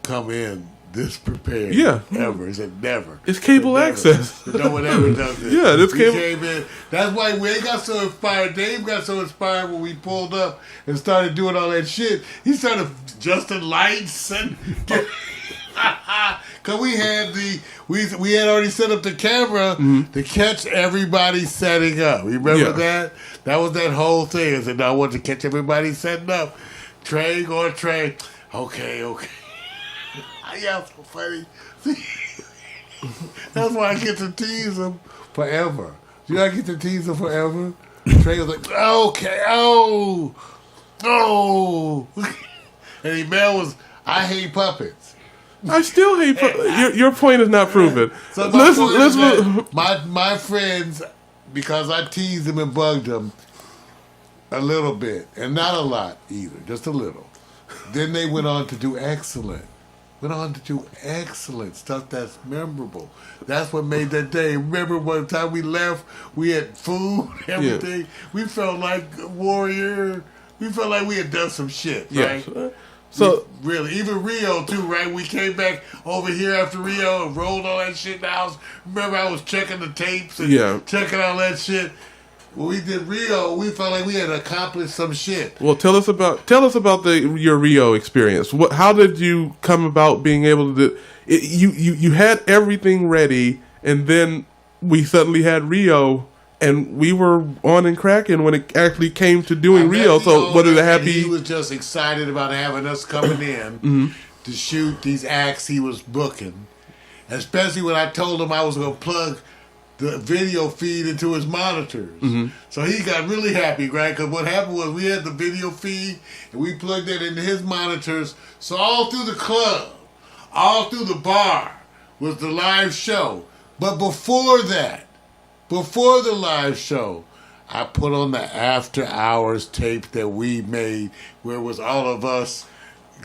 come in this prepared. Yeah. Ever. He said never. It's cable access. No one ever does this. Yeah, this cable. Came in. That's why we got so inspired. Dave got so inspired when we pulled up and started doing all that shit. He started adjusting lights and because we had already set up the camera to catch everybody setting up. Remember that? That was that whole thing. I said, no, I want to catch everybody setting up. Trey. Okay. Yeah, so funny. That's why I get to tease him forever. You know I get to tease him forever? Trey was like, okay, oh. And Emel was, I hate puppets. I still hate puppets. Your point is not proven. So my friends, because I teased them and bugged them a little bit, and not a lot either, just a little. Then they went on to do excellent. Stuff that's memorable. That's what made that day. Remember one time we left, we had food, everything. Yeah. We felt like a warrior. We felt like we had done some shit, right? So really, even Rio too, right? We came back over here after Rio and rolled all that shit in the house. Remember I was checking the tapes and checking all that shit. When we did Rio, we felt like we had accomplished some shit. Well, tell us about your Rio experience. How did you come about being able to do it? You had everything ready, and then we suddenly had Rio, and we were on and cracking when it actually came to doing Rio. So what did it happy? He was just excited about having us coming in to shoot these acts he was booking, especially when I told him I was going to plug the video feed into his monitors. So he got really happy, right? Because what happened was we had the video feed and we plugged that into his monitors. So all through the club, all through the bar was the live show. But before that, before the live show, I put on the after hours tape that we made where it was all of us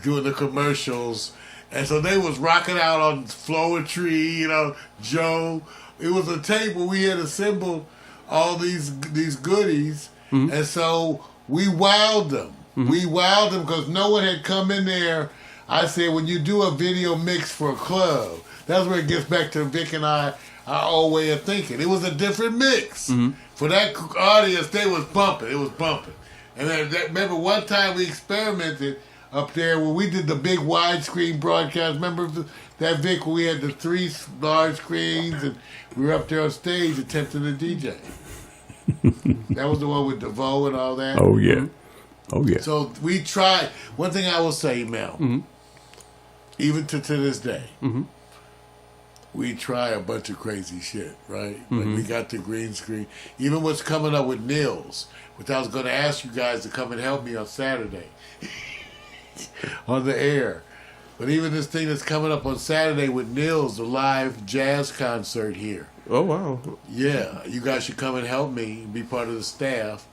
doing the commercials. And so they was rocking out on Flowetry, Joe. It was a tape where we had assembled all these goodies. And so we wowed them. We wowed them because no one had come in there. I said, when you do a video mix for a club, that's where it gets back to Vic and our old way of thinking. It was a different mix. For that audience, they was bumping. It was bumping. And then remember one time we experimented up there where we did the big widescreen broadcast. Remember that, Vic, where we had the 3 large screens and we were up there on stage attempting to DJ. That was the one with DeVoe and all that. Oh, yeah. Oh, yeah. So we tried. One thing I will say, Mel, even to this day, we try a bunch of crazy shit, right? Like we got the green screen. Even what's coming up with Nils, which I was going to ask you guys to come and help me on Saturday on the air. But even this thing that's coming up on Saturday with Nils, the live jazz concert here. Oh, wow. Yeah, you guys should come and help me and be part of the staff.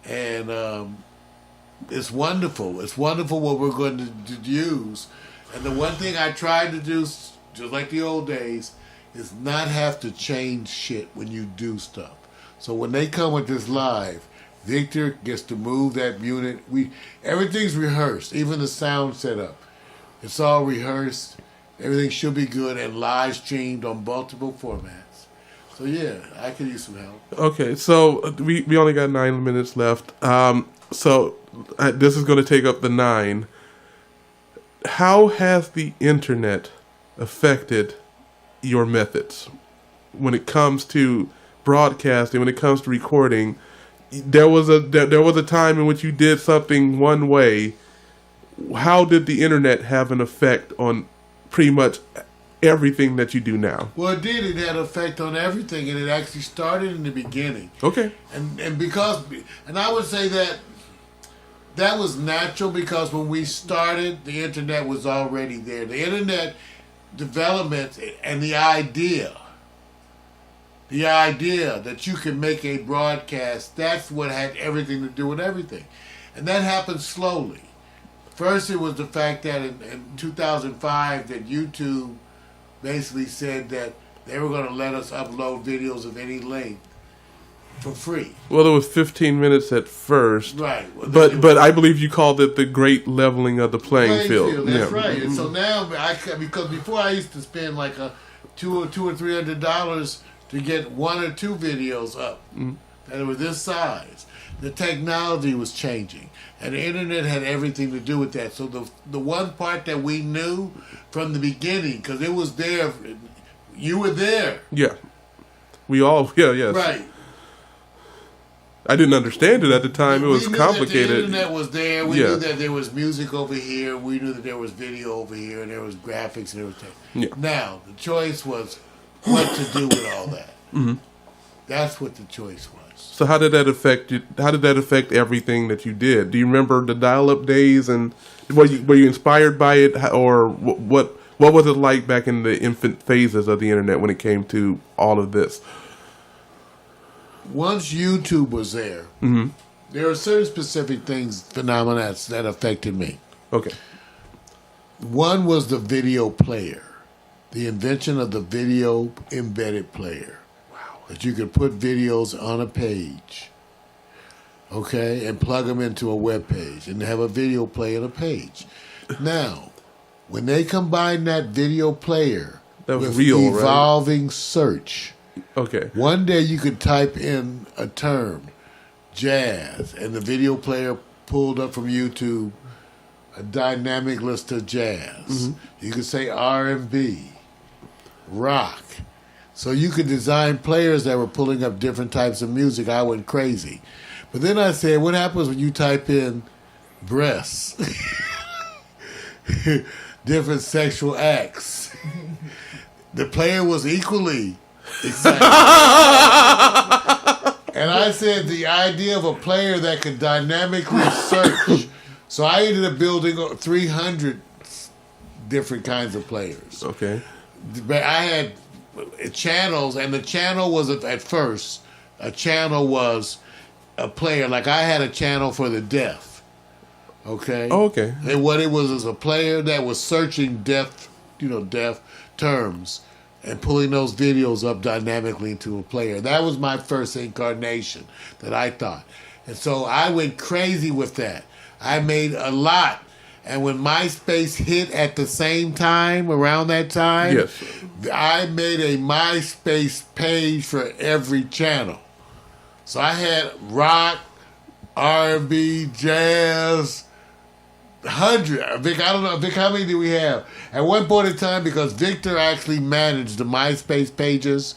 And it's wonderful. It's wonderful what we're going to use. And the one thing I tried to do, just like the old days, is not have to change shit when you do stuff. So when they come with this live, Victor gets to move that unit. Everything's rehearsed, even the sound setup. It's all rehearsed. Everything should be good and live streamed on multiple formats. So yeah, I could use some help. Okay, so we only got 9 minutes left. So this is going to take up the 9. How has the internet affected your methods when it comes to broadcasting, when it comes to recording? There was a time in which you did something one way. How did the internet have an effect on pretty much everything that you do now? Well, it did. It had an effect on everything, and it actually started in the beginning. Okay. And I would say that was natural because when we started, the internet was already there. The internet development and the idea that you can make a broadcast, that's what had everything to do with everything. And that happened slowly. First, it was the fact that in 2005 that YouTube basically said that they were going to let us upload videos of any length for free. Well, it was 15 minutes at first. Right. Well, but I believe you called it the great leveling of the playing field. That's right. And so now, because before I used to spend like $200 or $300 to get 1 or 2 videos up, and it was this size. The technology was changing, and the internet had everything to do with that. So the one part that we knew from the beginning, because it was there, you were there. Yeah. Yes. Right. I didn't understand it at the time. It was complicated. The internet was there. We knew that there was music over here. We knew that there was video over here, and there was graphics and everything. Yeah. Now, the choice was what to do with all that. That's what the choice was. So how did that affect you? How did that affect everything that you did? Do you remember the dial-up days, and were you inspired by it, or what was it like back in the infant phases of the internet when it came to all of this? Once YouTube was there, there are certain specific phenomena that affected me. Okay. One was the video player, the invention of the video embedded player. That you could put videos on a page, okay, and plug them into a web page and have a video play on a page. Now, when they combine that video player with evolving search, okay, one day you could type in a term, jazz, and the video player pulled up from YouTube a dynamic list of jazz. You could say R&B, rock. So you could design players that were pulling up different types of music. I went crazy. But then I said, what happens when you type in breasts? Different sexual acts. The player was equally Exactly. And I said the idea of a player that could dynamically search. So I ended up building 300 different kinds of players. Okay. But I had channels, and the channel was at first, a channel was a player. Like I had a channel for the deaf. Okay. Oh, okay. And what it was a player that was searching deaf terms and pulling those videos up dynamically into a player. That was my first incarnation that I thought. And so I went crazy with that. I made a lot. And when MySpace hit at the same time, around that time, yes, I made a MySpace page for every channel. So I had rock, R&B, jazz, 100. Vic, I don't know, Vic, how many do we have? At one point in time, because Victor actually managed the MySpace pages,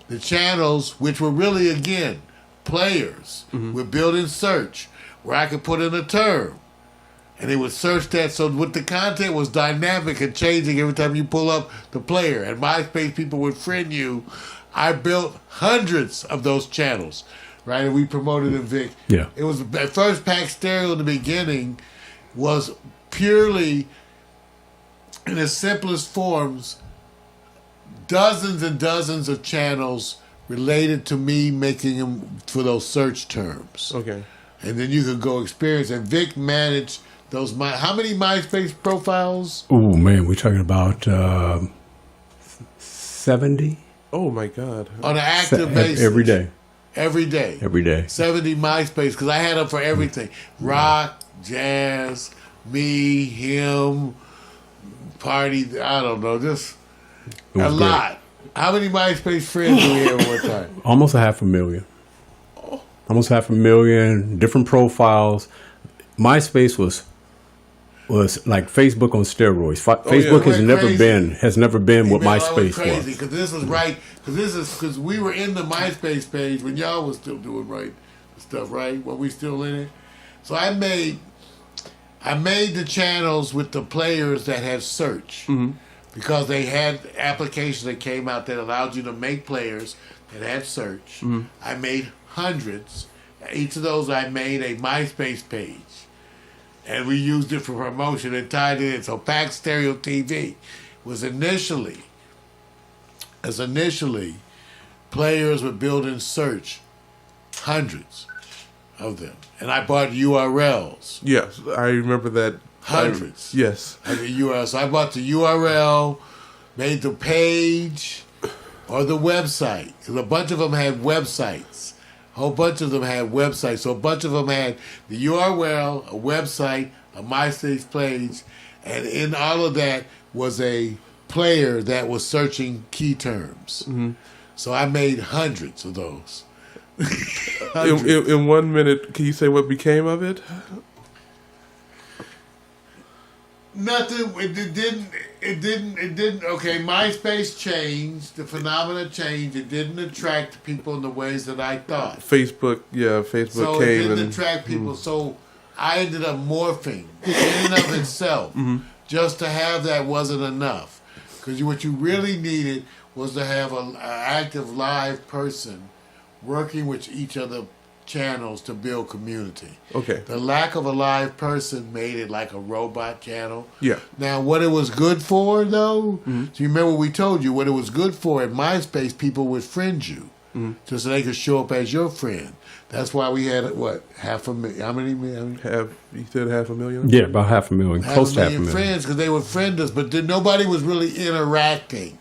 the channels, which were really, again, players, with built-in search, where I could put in a term. And they would search that, so with the content was dynamic and changing every time you pull up the player. And MySpace people would friend you. I built hundreds of those channels, right? And we promoted them, Vic. Yeah. It was at first Pax Stereo in the beginning was purely, in its simplest forms, dozens and dozens of channels related to me making them for those search terms. Okay. And then you could go experience. And Vic managed those. How many MySpace profiles? Oh man, we're talking about 70 Oh my God. On an active basis. every day. Every day. Every day. 70 MySpace, because I had them for everything. Rock, jazz, me, him, party, I don't know, just It a was lot. How many MySpace friends do we have at one time? Almost 500,000. Almost 500,000 different profiles. MySpace was like Facebook on steroids. Facebook has never been what MySpace was. Because this is right. Because we were in the MySpace page when y'all was still doing right stuff, right? When we still in it. So I made the channels with the players that had search. Because they had applications that came out that allowed you to make players that had search. I made hundreds. Each of those I made a MySpace page. And we used it for promotion and tied it in. So Pax Stereo TV was initially players with built-in search, hundreds of them. And I bought URLs. Yes, I remember that. Hundreds. Yes. I did URL. So I bought the URL, made the page or the website. Because a bunch of them had websites. A whole bunch of them had websites. So a bunch of them had the URL, a website, a MySpace page, and in all of that was a player that was searching key terms. So I made hundreds of those. In 1 minute, can you say what became of it? Nothing. It didn't. Okay, MySpace changed. The phenomena changed. It didn't attract people in the ways that I thought. Facebook So came it didn't attract people. So I ended up morphing in and of itself. Just to have that wasn't enough. Because what you really needed was to have an active live person working with each other channels to build community. Okay. The lack of a live person made it like a robot channel. Yeah. Now, what it was good for, though, so you remember we told you what it was good for at MySpace, people would friend you just so they could show up as your friend. That's why we had, what, 500,000? How many? You said 500,000? Yeah, about 500,000. Close to 500,000. friends because they would friend us, but then nobody was really interacting.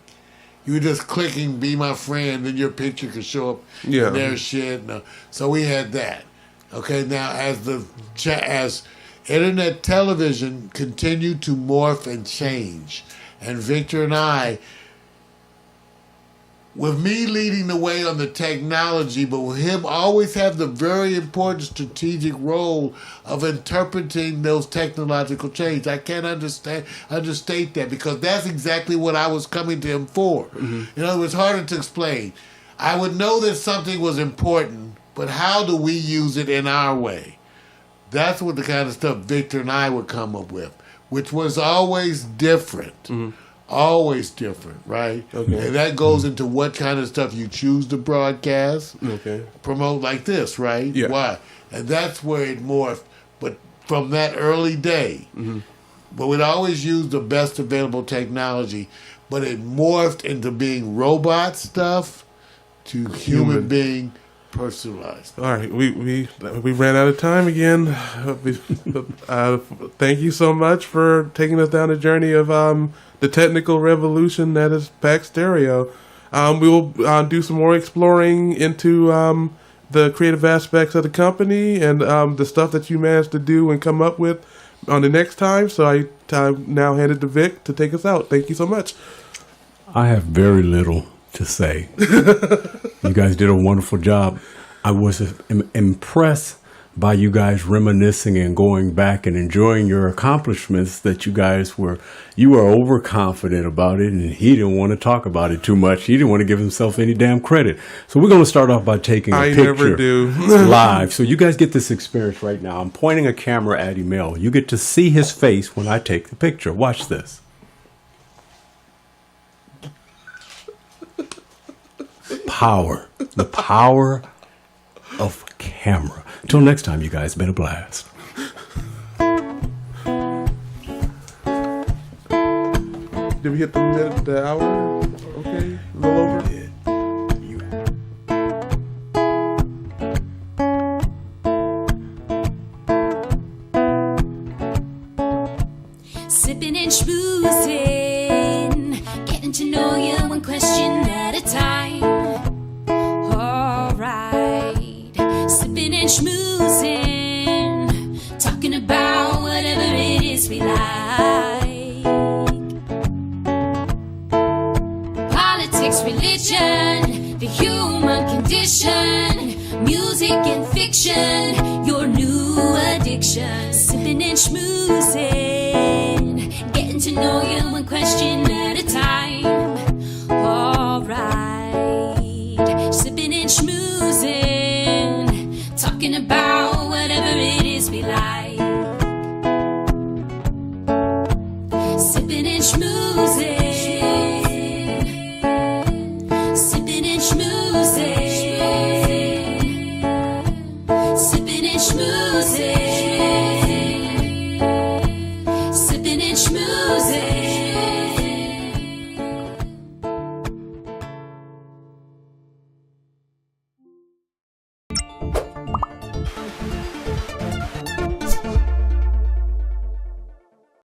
You were just clicking, be my friend, then your picture could show up in their shit. No. So we had that. Okay, now as internet television continued to morph and change, and Victor and I, with me leading the way on the technology, but with him always have the very important strategic role of interpreting those technological changes. I can't understate that, because that's exactly what I was coming to him for. You know, it was harder to explain. I would know that something was important, but how do we use it in our way? That's what the kind of stuff Victor and I would come up with, which was always different. always different, right? Okay. And that goes into what kind of stuff you choose to broadcast, Okay. promote like this, right? Yeah. Why? And that's where it morphed. But from that early day, but we'd always use the best available technology, but it morphed into being robot stuff to human being personalized. All right, we ran out of time again. Thank you so much for taking us down the journey of the technical revolution that is Pax Stereo. We will do some more exploring into the creative aspects of the company and the stuff that you managed to do and come up with on the next time. So I now hand it to Vic to take us out. Thank you so much. I have very little to say. You guys did a wonderful job. I was impressed by you guys reminiscing and going back and enjoying your accomplishments that you were overconfident about it, and he didn't want to talk about it too much. He didn't want to give himself any damn credit. So we're going to start off by taking a picture never do. live. So you guys get this experience right now. I'm pointing a camera at Emel. You get to see his face when I take the picture. Watch this. The power of camera. Until next time, you guys, been a blast. Did we hit the hour? Okay, a little over. Sipping and schmoozing, getting to know you one question at a time. Alright, sipping and schmoozing, talking about whatever it is we like. Politics, religion, the human condition, music and fiction, your new addiction. Sipping and schmoozing, getting to know you one question at a time.